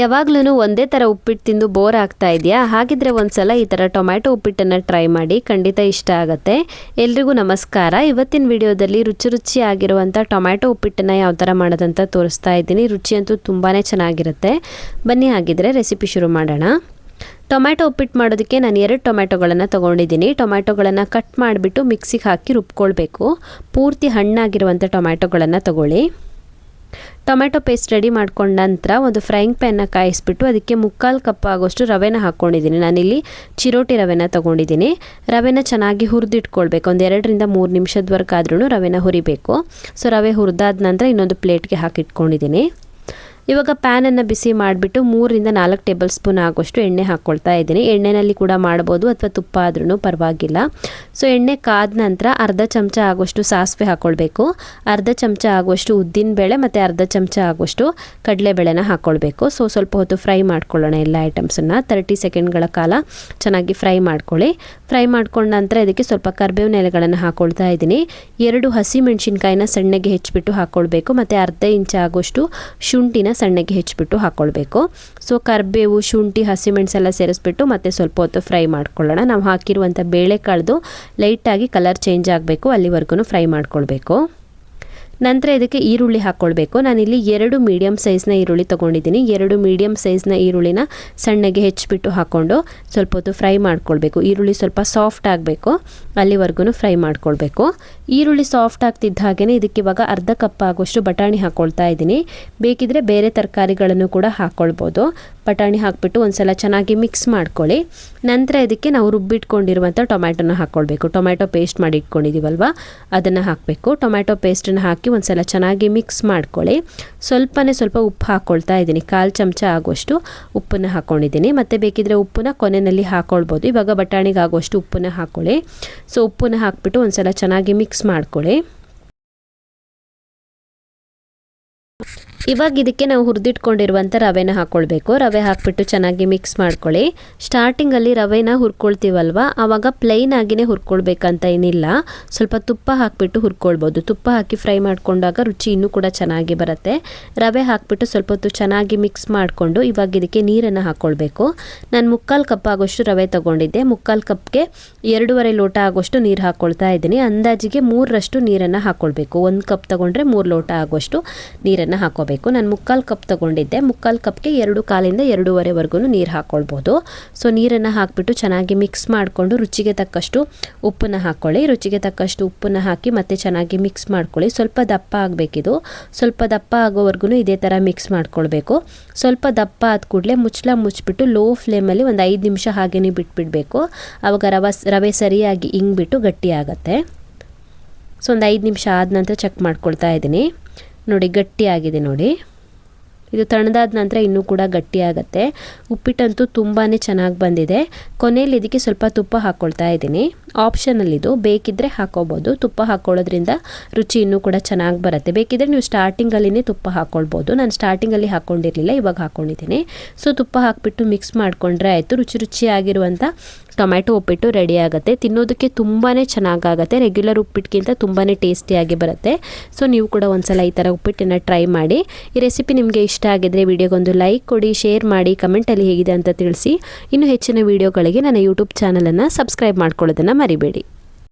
ಯಾವಾಗ್ಲೂ ಒಂದೇ ಥರ ಉಪ್ಪಿಟ್ಟು ತಿಂದು ಬೋರ್ ಆಗ್ತಾ ಇದೆಯಾ? ಹಾಗಿದ್ರೆ ಒಂದ್ಸಲ ಈ ಥರ ಟೊಮ್ಯಾಟೊ ಉಪ್ಪಿಟ್ಟನ್ನು ಟ್ರೈ ಮಾಡಿ, ಖಂಡಿತ ಇಷ್ಟ ಆಗುತ್ತೆ. ಎಲ್ರಿಗೂ ನಮಸ್ಕಾರ. ಇವತ್ತಿನ ವಿಡಿಯೋದಲ್ಲಿ ರುಚಿ ಆಗಿರುವಂಥ ಟೊಮ್ಯಾಟೊ ಉಪ್ಪಿಟ್ಟನ್ನು ಯಾವ ಥರ ಮಾಡೋದಂತ ತೋರಿಸ್ತಾ ಇದ್ದೀನಿ. ರುಚಿಯಂತೂ ತುಂಬಾ ಚೆನ್ನಾಗಿರುತ್ತೆ. ಬನ್ನಿ ಹಾಗಿದ್ರೆ ರೆಸಿಪಿ ಶುರು ಮಾಡೋಣ. ಟೊಮ್ಯಾಟೊ ಉಪ್ಪಿಟ್ಟು ಮಾಡೋದಕ್ಕೆ ನಾನು 2 ಟೊಮ್ಯಾಟೊಗಳನ್ನು ತೊಗೊಂಡಿದ್ದೀನಿ. ಟೊಮ್ಯಾಟೊಗಳನ್ನು ಕಟ್ ಮಾಡಿಬಿಟ್ಟು ಮಿಕ್ಸಿಗೆ ಹಾಕಿ ರುಬ್ಕೊಳ್ಬೇಕು. ಪೂರ್ತಿ ಹಣ್ಣಾಗಿರುವಂಥ ಟೊಮ್ಯಾಟೊಗಳನ್ನು ತಗೊಳ್ಳಿ. ಟೊಮ್ಯಾಟೊ ಪೇಸ್ಟ್ ರೆಡಿ ಮಾಡ್ಕೊಂಡ ನಂತರ ಒಂದು ಫ್ರೈಯಿಂಗ್ ಪ್ಯಾನ್ನ ಕಾಯಿಸ್ಬಿಟ್ಟು ಅದಕ್ಕೆ 3/4 ಕಪ್ ಆಗೋಷ್ಟು ರವೆನ ಹಾಕ್ಕೊಂಡಿದ್ದೀನಿ. ನಾನಿಲ್ಲಿ ಚಿರೋಟಿ ರವೆನ ತೊಗೊಂಡಿದ್ದೀನಿ. ರವೆನ ಚೆನ್ನಾಗಿ ಹುರಿದಿಟ್ಕೊಳ್ಬೇಕು. ಒಂದು 2 ರಿಂದ 3 ನಿಮಿಷದವರೆಗಾದ್ರೂ ರವೆನ ಹುರಿಬೇಕು. ಸೊ ರವೆ ಹುರಿದಾದ ನಂತರ ಇನ್ನೊಂದು ಪ್ಲೇಟ್ಗೆ ಹಾಕಿಟ್ಕೊಂಡಿದ್ದೀನಿ. ಇವಾಗ ಪ್ಯಾನನ್ನು ಬಿಸಿ ಮಾಡಿಬಿಟ್ಟು 3 ರಿಂದ 4 ಟೇಬಲ್ ಸ್ಪೂನ್ ಆಗೋಷ್ಟು ಎಣ್ಣೆ ಹಾಕ್ಕೊಳ್ತಾ ಇದ್ದೀನಿ. ಎಣ್ಣೆನಲ್ಲಿ ಕೂಡ ಮಾಡ್ಬೋದು ಅಥವಾ ತುಪ್ಪ ಆದ್ರೂ ಪರವಾಗಿಲ್ಲ. ಸೊ ಎಣ್ಣೆ ಕಾದ ನಂತರ ಅರ್ಧ ಚಮಚ ಆಗೋಷ್ಟು ಸಾಸಿವೆ ಹಾಕ್ಕೊಳ್ಬೇಕು. ಅರ್ಧ ಚಮಚ ಆಗೋಷ್ಟು ಉದ್ದಿನಬೇಳೆ ಮತ್ತು ಅರ್ಧ ಚಮಚ ಆಗೋಷ್ಟು ಕಡಲೆಬೇಳೆನ ಹಾಕ್ಕೊಳ್ಬೇಕು. ಸೊ ಸ್ವಲ್ಪ ಹೊತ್ತು ಫ್ರೈ ಮಾಡ್ಕೊಳ್ಳೋಣ ಎಲ್ಲ ಐಟಮ್ಸನ್ನು. 30 ಸೆಕೆಂಡ್ಗಳ ಕಾಲ ಚೆನ್ನಾಗಿ ಫ್ರೈ ಮಾಡ್ಕೊಳ್ಳಿ. ಫ್ರೈ ಮಾಡ್ಕೊಂಡ ನಂತರ ಇದಕ್ಕೆ ಸ್ವಲ್ಪ ಕರಿಬೇವಿನ ಎಲೆಗಳನ್ನು ಹಾಕ್ಕೊಳ್ತಾ ಇದ್ದೀನಿ. 2 ಹಸಿ ಮೆಣಸಿನ್ಕಾಯಿನ ಸಣ್ಣಗೆ ಹೆಚ್ಚಿಬಿಟ್ಟು ಹಾಕ್ಕೊಳ್ಬೇಕು ಮತ್ತು ಅರ್ಧ ಇಂಚ್ ಆಗೋಷ್ಟು ಶುಂಠಿನ ಸಣ್ಣಗೆ ಹೆಚ್ಚಿಬಿಟ್ಟು ಹಾಕ್ಕೊಳ್ಬೇಕು. ಸೊ ಕರಿಬೇವು, ಶುಂಠಿ, ಹಸಿಮೆಣಸೆಲ್ಲ ಸೇರಿಸ್ಬಿಟ್ಟು ಮತ್ತೆ ಸ್ವಲ್ಪ ಹೊತ್ತು ಫ್ರೈ ಮಾಡ್ಕೊಳ್ಳೋಣ. ನಾವು ಹಾಕಿರುವಂಥ ಬೇಳೆಕಾಳ್ದು ಲೈಟಾಗಿ ಕಲರ್ ಚೇಂಜ್ ಆಗಬೇಕು, ಅಲ್ಲಿವರೆಗೂ ಫ್ರೈ ಮಾಡ್ಕೊಳ್ಬೇಕು. ನಂತರ ಇದಕ್ಕೆ ಈರುಳ್ಳಿ ಹಾಕ್ಕೊಳ್ಬೇಕು. ನಾನಿಲ್ಲಿ 2 ಮೀಡಿಯಮ್ ಸೈಜ್ನ ಈರುಳ್ಳಿ ತೊಗೊಂಡಿದ್ದೀನಿ. 2 ಮೀಡಿಯಮ್ ಸೈಜ್ನ ಈರುಳ್ಳಿನ ಸಣ್ಣಗೆ ಹೆಚ್ಚಿಬಿಟ್ಟು ಹಾಕ್ಕೊಂಡು ಸ್ವಲ್ಪ ಹೊತ್ತು ಫ್ರೈ ಮಾಡ್ಕೊಳ್ಬೇಕು. ಈರುಳ್ಳಿ ಸ್ವಲ್ಪ ಸಾಫ್ಟ್ ಆಗಬೇಕು, ಅಲ್ಲಿವರೆಗೂ ಫ್ರೈ ಮಾಡ್ಕೊಳ್ಬೇಕು. ಈರುಳ್ಳಿ ಸಾಫ್ಟ್ ಆಗ್ತಿದ್ದ ಹಾಗೆಯೇ ಇದಕ್ಕೆ ಇವಾಗ ಅರ್ಧ ಕಪ್ ಆಗೋಷ್ಟು ಬಟಾಣಿ ಹಾಕ್ಕೊಳ್ತಾ ಇದ್ದೀನಿ. ಬೇಕಿದ್ರೆ ಬೇರೆ ತರಕಾರಿಗಳನ್ನು ಕೂಡ ಹಾಕ್ಕೊಳ್ಬೋದು. ಬಟಾಣಿ ಹಾಕ್ಬಿಟ್ಟು ಒಂದ್ಸಲ ಚೆನ್ನಾಗಿ ಮಿಕ್ಸ್ ಮಾಡ್ಕೊಳ್ಳಿ. ನಂತರ ಇದಕ್ಕೆ ನಾವು ರುಬ್ಬಿಟ್ಕೊಂಡಿರುವಂಥ ಟೊಮ್ಯಾಟೊನ ಹಾಕ್ಕೊಳ್ಬೇಕು. ಟೊಮ್ಯಾಟೊ ಪೇಸ್ಟ್ ಮಾಡಿ ಇಟ್ಕೊಂಡಿದ್ದೀವಲ್ವ, ಅದನ್ನು ಹಾಕಬೇಕು. ಟೊಮ್ಯಾಟೊ ಪೇಸ್ಟನ್ನು ಹಾಕಿ ಒಂದ್ಸಲ ಚೆನ್ನಾಗಿ ಮಿಕ್ಸ್ ಮಾಡ್ಕೊಳ್ಳಿ. ಸ್ವಲ್ಪ ಉಪ್ಪು ಹಾಕ್ಕೊಳ್ತಾ ಇದ್ದೀನಿ. 1/4 ಚಮಚ ಆಗೋಷ್ಟು ಉಪ್ಪನ್ನು ಹಾಕ್ಕೊಂಡಿದ್ದೀನಿ. ಮತ್ತು ಬೇಕಿದ್ರೆ ಉಪ್ಪನ್ನ ಕೊನೆಯಲ್ಲಿ ಹಾಕ್ಕೊಳ್ಬೋದು. ಇವಾಗ ಬಟಾಣಿಗೆ ಆಗೋಷ್ಟು ಉಪ್ಪನ್ನು ಹಾಕ್ಕೊಳ್ಳಿ. ಸೊ ಉಪ್ಪನ್ನು ಹಾಕ್ಬಿಟ್ಟು ಒಂದ್ಸಲ ಚೆನ್ನಾಗಿ ಮಿಕ್ಸ್ ಮಾಡ್ಕೊಳ್ಳಿ. ಇವಾಗ ಇದಕ್ಕೆ ನಾವು ಹುರಿದಿಟ್ಕೊಂಡಿರುವಂಥ ರವೆನ ಹಾಕ್ಕೊಳ್ಬೇಕು. ರವೆ ಹಾಕ್ಬಿಟ್ಟು ಚೆನ್ನಾಗಿ ಮಿಕ್ಸ್ ಮಾಡ್ಕೊಳ್ಳಿ. ಸ್ಟಾರ್ಟಿಂಗಲ್ಲಿ ರವೆನ ಹುರ್ಕೊಳ್ತೀವಲ್ವ, ಆವಾಗ ಪ್ಲೈನ್ ಆಗಿನೇ ಹುರ್ಕೊಳ್ಬೇಕಂತ ಏನಿಲ್ಲ. ಸ್ವಲ್ಪ ತುಪ್ಪ ಹಾಕಿಬಿಟ್ಟು ಹುರ್ಕೊಳ್ಬೋದು. ತುಪ್ಪ ಹಾಕಿ ಫ್ರೈ ಮಾಡ್ಕೊಂಡಾಗ ರುಚಿ ಇನ್ನೂ ಕೂಡ ಚೆನ್ನಾಗಿ ಬರುತ್ತೆ. ರವೆ ಹಾಕ್ಬಿಟ್ಟು ಸ್ವಲ್ಪ ಹೊತ್ತು ಚೆನ್ನಾಗಿ ಮಿಕ್ಸ್ ಮಾಡಿಕೊಂಡು ಇವಾಗ ಇದಕ್ಕೆ ನೀರನ್ನು ಹಾಕ್ಕೊಳ್ಬೇಕು. ನಾನು 3/4 ಕಪ್ ಆಗೋಷ್ಟು ರವೆ ತೊಗೊಂಡಿದ್ದೆ. 3/4 ಕಪ್ಗೆ 2.5 ಲೋಟ ಆಗೋಷ್ಟು ನೀರು ಹಾಕ್ಕೊಳ್ತಾ ಇದ್ದೀನಿ. ಅಂದಾಜಿಗೆ 3ರಷ್ಟು ನೀರನ್ನು ಹಾಕ್ಕೊಳ್ಬೇಕು. 1 ಕಪ್ ತೊಗೊಂಡ್ರೆ 3 ಲೋಟ ಆಗೋಷ್ಟು ನೀರನ್ನು ಹಾಕ್ಕೋಬೇಕು. ನಾನು 3/4 ಕಪ್ ತೊಗೊಂಡಿದ್ದೆ. 3/4 ಕಪ್ಗೆ 2.5 ರಿಂದ 2.5ವರೆಗೂ ನೀರು ಹಾಕ್ಕೊಳ್ಬೋದು. ಸೊ ನೀರನ್ನು ಹಾಕಿಬಿಟ್ಟು ಚೆನ್ನಾಗಿ ಮಿಕ್ಸ್ ಮಾಡಿಕೊಂಡು ರುಚಿಗೆ ತಕ್ಕಷ್ಟು ಉಪ್ಪನ್ನು ಹಾಕ್ಕೊಳ್ಳಿ. ರುಚಿಗೆ ತಕ್ಕಷ್ಟು ಉಪ್ಪನ್ನು ಹಾಕಿ ಮತ್ತೆ ಚೆನ್ನಾಗಿ ಮಿಕ್ಸ್ ಮಾಡ್ಕೊಳ್ಳಿ. ಸ್ವಲ್ಪ ದಪ್ಪ ಆಗಬೇಕಿದು. ಸ್ವಲ್ಪ ದಪ್ಪ ಆಗೋವರೆಗೂ ಇದೇ ಥರ ಮಿಕ್ಸ್ ಮಾಡ್ಕೊಳ್ಬೇಕು. ಸ್ವಲ್ಪ ದಪ್ಪ ಆದ ಕೂಡಲೇ ಮುಚ್ಚಿಬಿಟ್ಟು ಲೋ ಫ್ಲೇಮಲ್ಲಿ ಒಂದು 5 ನಿಮಿಷ ಹಾಗೇ ಬಿಟ್ಬಿಡಬೇಕು. ಆವಾಗ ರವೆ ಸರಿಯಾಗಿ ಇಂಗ್ಬಿಟ್ಟು ಗಟ್ಟಿ ಆಗುತ್ತೆ. ಸೊ ಒಂದು 5 ನಿಮಿಷ ಆದ ನಂತರ ಚೆಕ್ ಮಾಡ್ಕೊಳ್ತಾ ಇದ್ದೀನಿ. ನೋಡಿ ಗಟ್ಟಿಯಾಗಿದೆ ನೋಡಿ. ಇದು ತಣ್ಣದಾದ ನಂತರ ಇನ್ನೂ ಕೂಡ ಗಟ್ಟಿ ಆಗುತ್ತೆ. ಉಪ್ಪಿಟ್ಟಂತೂ ತುಂಬಾ ಚೆನ್ನಾಗಿ ಬಂದಿದೆ. ಕೊನೆಯಲ್ಲಿ ಇದಕ್ಕೆ ಸ್ವಲ್ಪ ತುಪ್ಪ ಹಾಕ್ಕೊಳ್ತಾ ಇದ್ದೀನಿ. ಆಪ್ಷನಲ್ ಇದು, ಬೇಕಿದ್ದರೆ ಹಾಕ್ಕೋಬೋದು. ತುಪ್ಪ ಹಾಕ್ಕೊಳ್ಳೋದ್ರಿಂದ ರುಚಿ ಇನ್ನೂ ಕೂಡ ಚೆನ್ನಾಗಿ ಬರುತ್ತೆ. ಬೇಕಿದ್ರೆ ನೀವು ಸ್ಟಾರ್ಟಿಂಗಲ್ಲಿನೇ ತುಪ್ಪ ಹಾಕ್ಕೊಳ್ಬೋದು. ನಾನು ಸ್ಟಾರ್ಟಿಂಗಲ್ಲಿ ಹಾಕ್ಕೊಂಡಿರಲಿಲ್ಲ, ಇವಾಗ ಹಾಕ್ಕೊಂಡಿದ್ದೀನಿ. ಸೊ ತುಪ್ಪ ಹಾಕ್ಬಿಟ್ಟು ಮಿಕ್ಸ್ ಮಾಡಿಕೊಂಡ್ರೆ ಆಯಿತು. ರುಚಿಯಾಗಿರುವಂಥ ಟೊಮ್ಯಾಟೊ ಉಪ್ಪಿಟ್ಟು ರೆಡಿ ಆಗುತ್ತೆ. ತಿನ್ನೋದಕ್ಕೆ ತುಂಬಾ ಚೆನ್ನಾಗಾಗುತ್ತೆ. ರೆಗ್ಯುಲರ್ ಉಪ್ಪಿಟ್ಟಿಗಿಂತ ತುಂಬಾ ಟೇಸ್ಟಿಯಾಗಿ ಬರುತ್ತೆ. ಸೊ ನೀವು ಕೂಡ ಒಂದ್ಸಲ ಈ ಥರ ಉಪ್ಪಿಟ್ಟನ್ನು ಟ್ರೈ ಮಾಡಿ. ಈ ರೆಸಿಪಿ ನಿಮಗೆ ಇಷ್ಟ ಆಗಿದ್ರೆ ವಿಡಿಯೋಗೊಂದು ಲೈಕ್ ಕೊಡಿ, ಶೇರ್ ಮಾಡಿ, ಕಮೆಂಟಲ್ಲಿ ಹೇಗಿದೆ ಅಂತ ತಿಳಿಸಿ. ಇನ್ನು ಹೆಚ್ಚಿನ ವಿಡಿಯೋಗಳಿಗೆ ನನ್ನ ಯೂಟ್ಯೂಬ್ ಚಾನಲನ್ನು ಸಬ್ಸ್ಕ್ರೈಬ್ ಮಾಡ್ಕೊಳ್ಳೋದನ್ನು ಮರಿಬೇಡಿ.